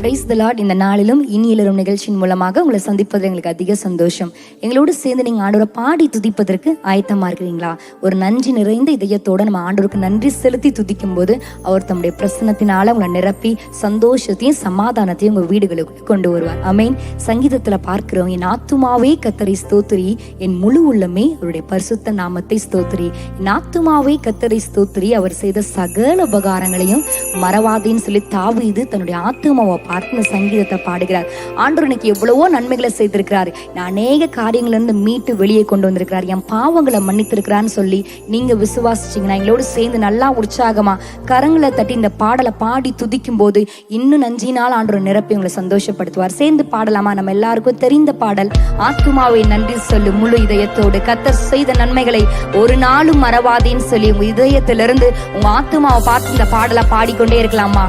Praise the Lord. இந்த நாளிலும் இனியலும் நிகழ்ச்சியின் மூலமாக உங்களை சந்திப்பது எங்களுக்கு அதிக சந்தோஷம். எங்களோடு சேர்ந்து நீங்கள் ஆண்டவரை பாடி துதிப்பதற்கு ஆயத்தமாக இருக்கிறீங்களா? ஒரு நன்றி நிறைந்த இதயத்தோடு நம்ம ஆண்டவருக்கு நன்றி செலுத்தி துதிக்கும் போது அவர் தம்முடைய பிரசன்னத்தினால உங்களை நிரப்பி சந்தோஷத்தையும் சமாதானத்தையும் உங்கள் வீடுகளுக்கு கொண்டு வருவார். ஆமென். சங்கீதத்தில் பார்க்கிறோம், என் ஆத்துமாவே கர்த்தரை ஸ்தோத்திரி, என் முழு உள்ளமே அவருடைய பரிசுத்த நாமத்தை ஸ்தோத்திரி. என் ஆத்துமாவே கர்த்தரை ஸ்தோத்திரி, அவர் செய்த சகல உபகாரங்களையும் மறவாதேன்னு சொல்லி தாவீது தன்னுடைய ஆத்துமாவை பார்த்து சங்கீதத்தை பாடுகிறார். ஆண்டவர் எனக்கு எவ்வளவோ நன்மைகளை செய்திருக்கிறார், நான் அநேக காரியங்களிலிருந்து மீட்டு வெளியே கொண்டு வந்திருக்கிறார், என் பாவங்களை மன்னித்திருக்கிறான்னு சொல்லி நீங்க விசுவாசிச்சீங்கன்னா எங்களோடு சேர்ந்து நல்லா உற்சாகமா கரங்களை தட்டி இந்த பாடலை பாடி துதிக்கும் போது இன்னும் நஞ்சினால் ஆண்டவர் நிரப்பி உங்களை சந்தோஷப்படுத்துவார். சேர்ந்து பாடலாமா? நம்ம எல்லாருக்கும் தெரிந்த பாடல், ஆத்துமாவை நன்றி சொல்லு முழு இதயத்தோடு, கர்த்தர் செய்த நன்மைகளை ஒரு நாளும் மறவாதேன்னு சொல்லி உங்க இதயத்திலிருந்து உங்க ஆத்துமாவை பார்த்து இந்த பாடலை பாடிக்கொண்டே இருக்கலாமா?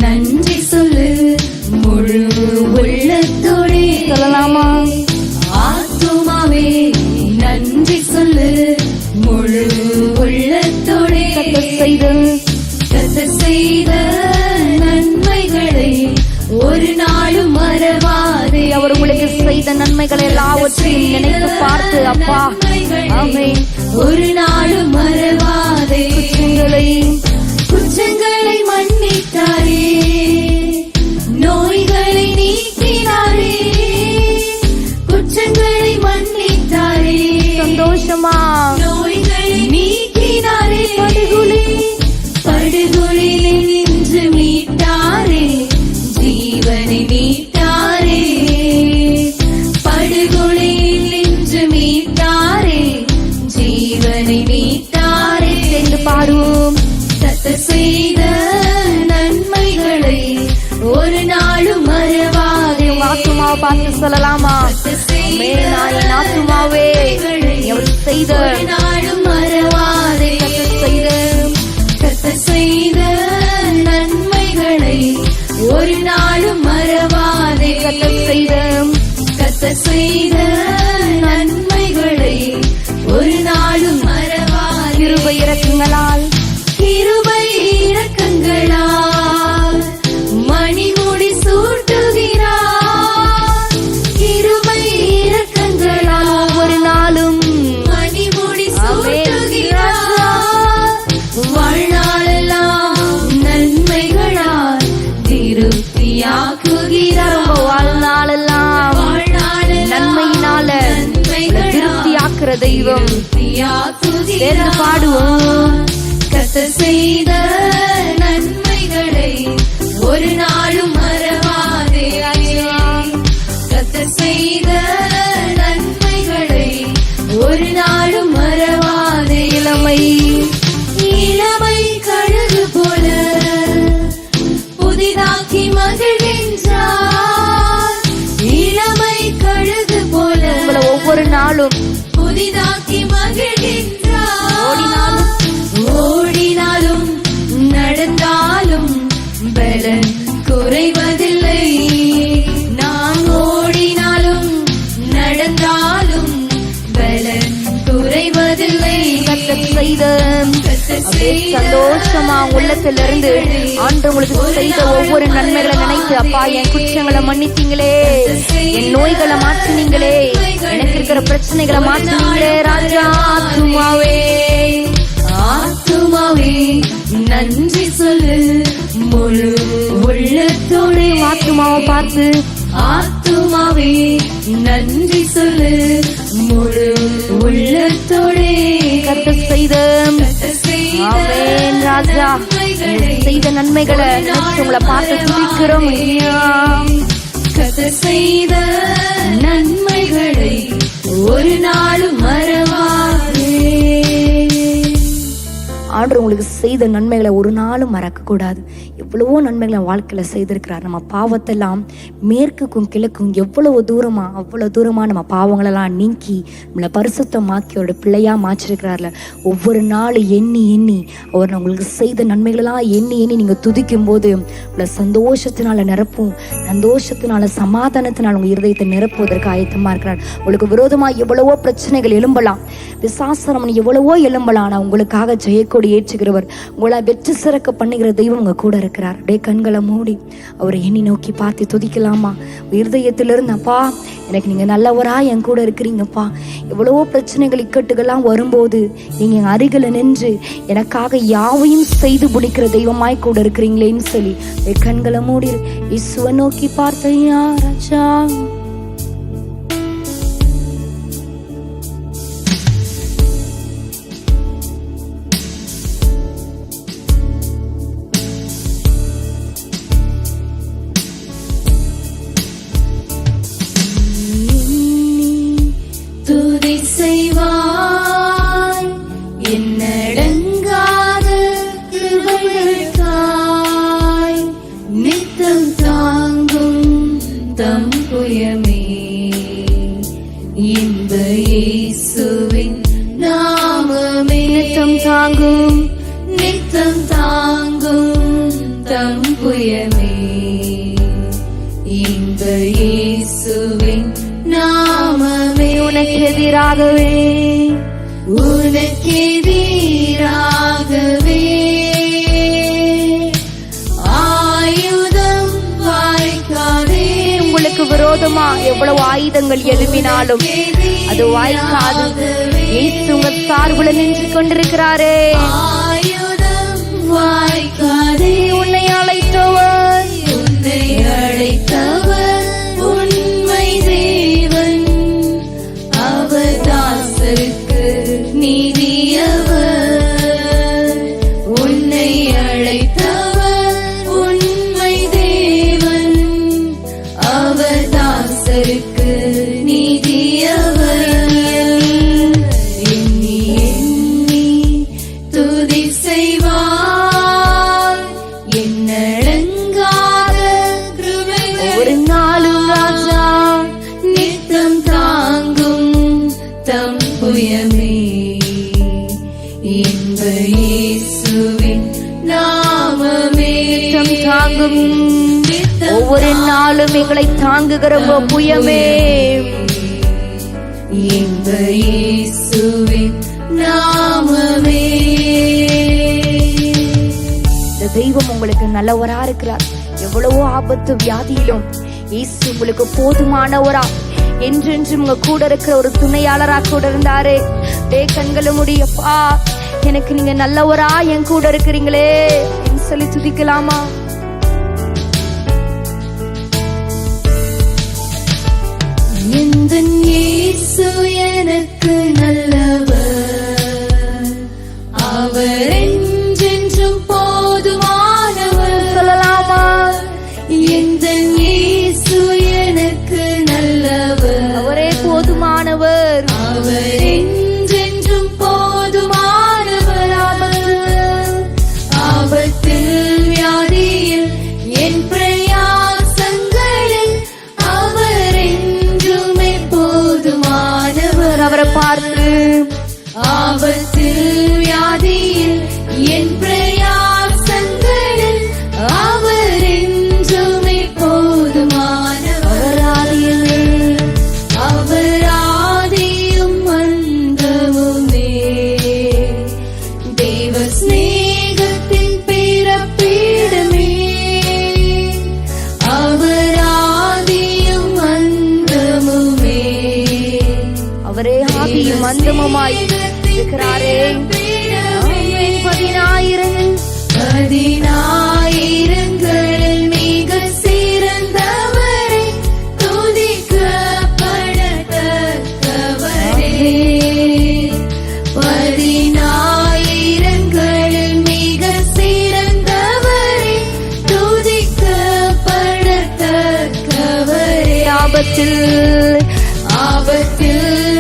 நன்றி சொல்லு முழு உள்ளத்தோடே. சொல்லலாமா? ஆத்துமாவே நன்றி சொல்லு முழு உள்ளத்தோடே. கர்த்தர் செய்த நன்மைகளை ஒரு நாளும் மறவாதே. அவர் உங்களுக்கு செய்த நன்மைகளை எல்லாவற்றையும் நினைத்து பார்த்து அப்பா ஆமென் ஒரு நாளும் மறவாதே. குற்றங்களை மன்னித்தாரே, நோய்களை நீக்கினாரே. குற்றங்களை மன்னித்தாரே, சந்தோஷமா நோய்களை நீக்கினாரே. படுகொலில் நின்று மீட்டாரே, ஜீவனை மீட்டாரே. படுகொலில் நின்று மீட்டாரே, ஜீவனை மீட்டாரே. என்று பாடுவோம். கர்த்தர் செய்த நன்மைகளை ஒரு நாளும் மறவாதே. ஆத்துமாவை பார்த்து சொல்லலாமா? என் ஆத்துமாவே அவர் செய்த ஒரு நாளும் மறவாதே. கர்த்தர் செய்த நன்மைகளை ஒரு நாளும் மறவாதே. கர்த்தர் செய்த நன்மைகளை ஒரு நாளும் மறவாதே. கிருபை இரக்கங்களால் கிருபை இரக்கங்களால் மணிமுடி சூட்டுகிறார். கிருபை இரக்கங்களால் ஒவ்வொரு நாளும் மணிமுடி சூட்டுகிறார். வாழ்நாளெல்லாம் நன்மைகளால் திருப்தியாக்குகிறார். வாழ்நாளெல்லாம் நன்மையினால திருப்தியாக்குற தெய்வம். சேர்ந்து பாடுவோம். கர்த்தர் செய்த நன்மைகளை ஒரு நாளும் மறவாதே. கர்த்தர் செய்த நன்மைகளை ஒரு நாளும் மறவாதே. இளமை கழுகு போல புதிதாக்கி மகிழ்கின்றார். இளமை கழுகு போல ஒவ்வொரு நாளும் புதிதாக்கி மகிழ்கின்றார். ஓடினாலும் நடந்தாலும் பலன் குறைவதில்லை. நான் ஓடினாலும் நடந்தாலும் பலன் குறைவதில்லை. கர்த்தர் செய்த சந்தோஷமா உள்ளத்திலிருந்து ஆண்டு உங்களுக்கு செய்த ஒவ்வொரு நன்மைகளை நினைத்து அப்பா என் குற்றங்களை மன்னித்தீங்களே, என் நோய்களை மாற்றினீங்களே, எனக்கு இருக்கிற பிரச்சனைகளை மாற்றினீங்களே ராஜா. ஆத்துமாவே ஆத்துமாவே நன்றி சொல்லு முழு உள்ளத்தோடே. ஆத்துமாவை பார்த்து ஆத்துமாவே நன்றி சொல்லு முழு உள்ளத்தோடே. கர்த்தர் செய்த ஆமென் ராஜா செய்த நன்மைகளை நினைச்சு உங்களை பார்த்து துதிக்கிறோம். கர்த்தர் செய்த நன்மைகளை ஒரு நாளும் மறவாதே. ஆண்டவர் உங்களுக்கு செய்த நன்மைகளை ஒரு நாளும் மறக்கக்கூடாது. எவ்வளவோ நன்மைகளை வாழ்க்கையில் செய்திருக்கிறார். நம்ம பாவத்தெல்லாம் மேற்குக்கும் கிழக்கும் அவ்வளோ தூரமாக நம்ம பாவங்களெல்லாம் நீக்கி நம்மளை பரிசுத்தமாக்கி அவரோட பிள்ளையாக மாற்றிருக்கிறார்ல. ஒவ்வொரு நாள் எண்ணி அவர் உங்களுக்கு செய்த நன்மைகளெல்லாம் எண்ணி நீங்கள் துதிக்கும் போது உங்களை சந்தோஷத்தினால நிரப்பும், சந்தோஷத்தினால சமாதானத்தினால உங்கள் இருதயத்தை நிரப்புவதற்கு ஆயத்தமாக இருக்கிறார். உங்களுக்கு விரோதமாக எவ்வளவோ பிரச்சனைகள் எழும்பலாம், விசாசனம் எவ்வளவோ எழும்பலாம். ஆனால் உங்களுக்காக ஜெயக்கொடி ஏற்றுகிறவர், உங்களை வெற்றி சிறக்க பண்ணுகிற தெய்வம் உங்க கூட இருக்கிறார். அப்படியே கண்களை மூடி அவரை எண்ணி நோக்கி பார்த்து துதிக்கலாமா? இருதயத்திலிருந்து, அப்பா எனக்கு நீங்க நல்லவரா என் கூட இருக்கிறீங்கப்பா. எவ்வளவோ பிரச்சனைகள் இக்கட்டுகள்லாம் வரும்போது நீங்க என் அருகில் நின்று எனக்காக யாவையும் செய்து முடிக்கிற தெய்வமாய் கூட இருக்கிறீங்களேன்னு சொல்லி கண்களை மூடி இயேசுவை நோக்கி பார்த்தையா ராஜா. செய்வாய் என்னடங்காத கிருபைகளுக்காய் நித்தம் தாங்கும் தம் புயமே இந்த இயேசுவின் நாமமே. நித்தம் தாங்கும் தம் புயமே இந்த இயேசுவின் நாமமே. உனக்கு எதிராகவே ஆயுதம் வாய்க்காதே. உங்களுக்கு விரோதமா எவ்வளவு ஆயுதங்கள் எழுப்பினாலும் அது வாய்க்காது. இயேசு உங்க சார்புல நின்று கொண்டிருக்கிறாரே. ஆயுதம் வாய்க்காதே. உன்னை அழைத்தவர் உண்மை தேவன், அவர் தாசருக்கு நீதியவர். உன்னை அழைத்தவர் உண்மை தேவன், அவர் தாசருக்கு நீதியவர். எண்ணி துதி செய்வார் என்னடங்காத ஒரு நாளும் ராஜா நித்தம் தாங்கும் தம் புயமே இந்த இயேசுவின் நாமமே. நித்தம் தாங்கும், ஒவ்வொரு நாளும் எங்களை தாங்குகிற புயமே இந்த இயேசுவின் நாமமே. இந்த தெய்வம் உங்களுக்கு நல்லவரா இருக்கிறார். எவ்வளவோ ஆபத்து வியாதியிலும் இயேசு உங்களுக்கு போதுமானவரா, என்றென்றும் உங்க கூட இருக்கிற ஒரு துணையாளரா கூட இருந்தாரே. கண்களை முடியப்பா, எனக்கு நீங்க நல்லவரா என் கூட இருக்கிறீங்களே சொல்லி துதிக்கலாமா? எந்த இயேசு எனக்கு நல்லவர், அவர் என்றென்றும் போதுமானவர். சொல்லலாமா? எந்த இயேசு எனக்கு நல்லவர், அவரே போதுமானவர். அவர் என்றென்றும் போதுமானவர். ஆபத்தில் வியாதியில் என் பிரயாசங்களில் அவர் என்றுமே போதுமானவர். அவரை பார்த்து ஆபத்தில் வியாதியில் என் பிரயாசங்களில் அவர் என்றுமே போதுமானவர். அவர் ஆதியும் அந்தமுமே, தேவ ஸ்நேகத்தின் பிறப்பிடமே. அவர் ஆதியும் அந்தமுமே, அவரே ஆதியும் அந்தமுமாய் இருக்கிறாரே. பதினாயிரங்களில் மிக சிறந்தவரே, துதிக்கப்படத்தக்கவரே. பதினாயிரங்களில் மிக சிறந்தவரே, துதிக்கப்படத்தக்கவரே. ஆபத்தில்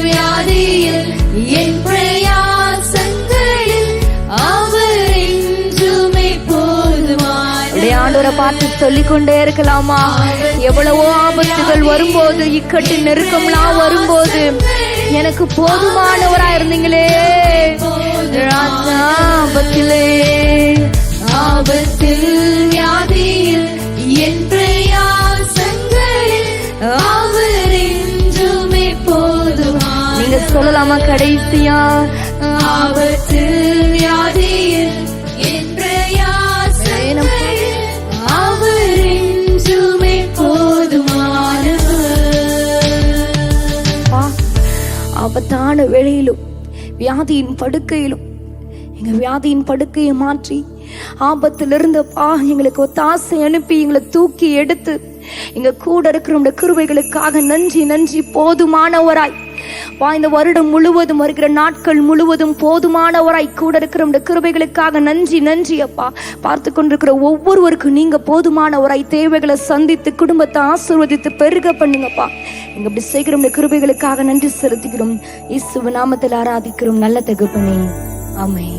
வியாதியில் என் பிரயாசங்களில் அவர் ஆண்டவரை பார்த்து சொல்லிக்கொண்டே இருக்கலாமா? எவ்வளவோ ஆபத்துகள் வரும்போது, இக்கட்டு நெருக்கம்லாம் வரும்போது எனக்கு போதுமானவரா இருந்தீங்களே ராஜா. ஆபத்திலே, ஆபத்தில் வியாதியில் என் பிரயாசங்களில் அவர் என்றுமே போதுமானவர். நீங்க சொல்லலாமா கடைசியா? ஆபத்தில் வியாதியில் என் பிரயாசங்களில் அவர் என்றுமே போதுமானவர். ஆபத்தான வேளையிலும் வியாதியின் படுக்கையிலும் எங்க வியாதியின் படுக்கையை மாற்றி ஆபத்திலிருந்து எங்களுக்கு ஒத்தாசை அனுப்பி எங்களை தூக்கி எடுத்து எங்க கூட இருக்கிற கிருபைகளுக்காக நன்றி நன்றி. போதுமானவராய் இந்த வருடம் முழுவதும் வருகிற நாட்கள் முழுவதும் போதுமானவராய் கூட இருக்கிற கிருபைகளுக்காக நன்றி நன்றி அப்பா. பார்த்து கொண்டிருக்கிற ஒவ்வொருவருக்கும் நீங்க போதுமானவராய் தேவைகளை சந்தித்து குடும்பத்தை ஆசீர்வதித்து பெருக பண்ணுங்கப்பா. நீங்க இப்படி செய்கிற கிருபைகளுக்காக நன்றி செலுத்துகிறோம். இயேசுவின் நாமத்தில் ஆராதிக்கிறோம் நல்ல தகப்பனே. ஆமென்.